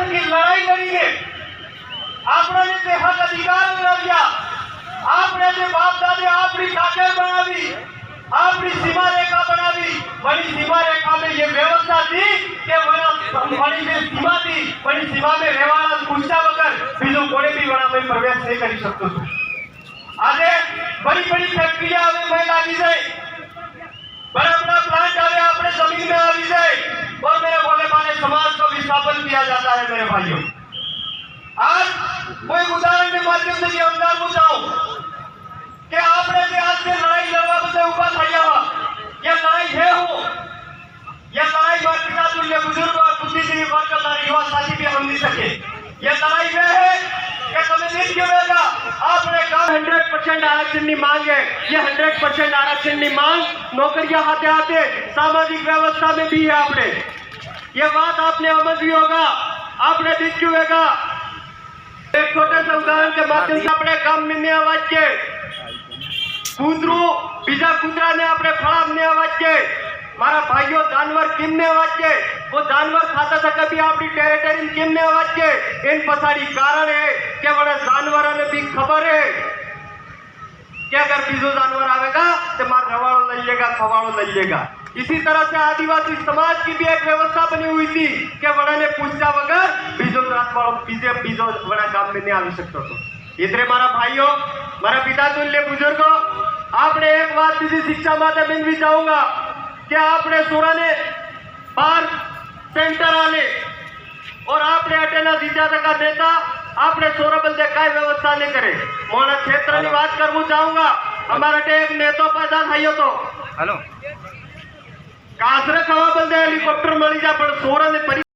की लड़ाई लड़ीने आपने जे हक अधिकार मेळव्या, आपने जे बाप दादे आपणी काकेर बनावी, आपणी सीमा रेखा बनावी, वही सीमा रेखा में ये व्यवस्था थी कि वही जे सीमा थी वही सीमा में રહેવાના પૂછ્યા વગર બીજો કોઈ બી વણામાં પ્રવેશ નહીં કરી શકતો હતો। આજે बड़ी बड़ी फैक्ट्रियां हमें में लागी जाए, बड़ा बड़ा प्लांट हमें अपने जमीन में आवी जाए और मेरे भोले भाले समाज को विस्थापन किया जाता है। मेरे भाइयों, आज कोई उदाहरण के माध्यम से ये समझाना चाहूं कि आपने जो आज से लड़ाई लड़वा बदे उभा थया हो, ये लड़ाई है हो, ये लड़ाई मातृका तुल्य बुजुर्ग और बुद्धिजीवी वर्ग का युवा साथी भी हम नहीं सके। ये लड़ाई वह है कि तुम्हें नहीं क्यों आपने कहा 100% आरक्षण की मांग है। ये 100% आरक्षण की मांग नौकरियां हाथे हाथे सामाजिक व्यवस्था में भी है। आपने ये बात आपने समझ भी होगा, आपने दिख होगा। एक छोटे से उदाहरण के माध्यम से अपने गाम में अवाज के कूतरू बीजा कूतरा ने अपने खराब ने अवाज के मारा भाइयों जानवर किमने अवाज के वो जानवर खाता था कभी अपनी टेरिटरी में किमने अवाज के इन पछाड़ी कारण है कि बड़े जानवरों ने भी खबर है कि अगर बीजो जानवर आवेगा तो मार रवाड़ो लई लेगा, खवाड़ो लई लेगा। इसी तरह से आदिवासी समाज की भी एक व्यवस्था बनी हुई थी कि बड़ा ने पूछा बगैर बीजो बड़ा काम में नहीं आ सकता। तो इतने मारा भाइयों, मारा पिता तुल्य बुजुर्गों, आपने एक बात किसी शिक्षा माता में भी चाहूंगा कि आपने सोरा ने बार सेंटर आने और आपने अटेना जीता का नेता आपने सोरा बंदे काय व्यवस्था नहीं करे। मोना क्षेत्र की बात करना चाहूंगा, हमारा एक नेता पैदा थयो तो हेलो कासरे खवा बंदे हेलिकॉप्टर मिली जा पर सोरा ने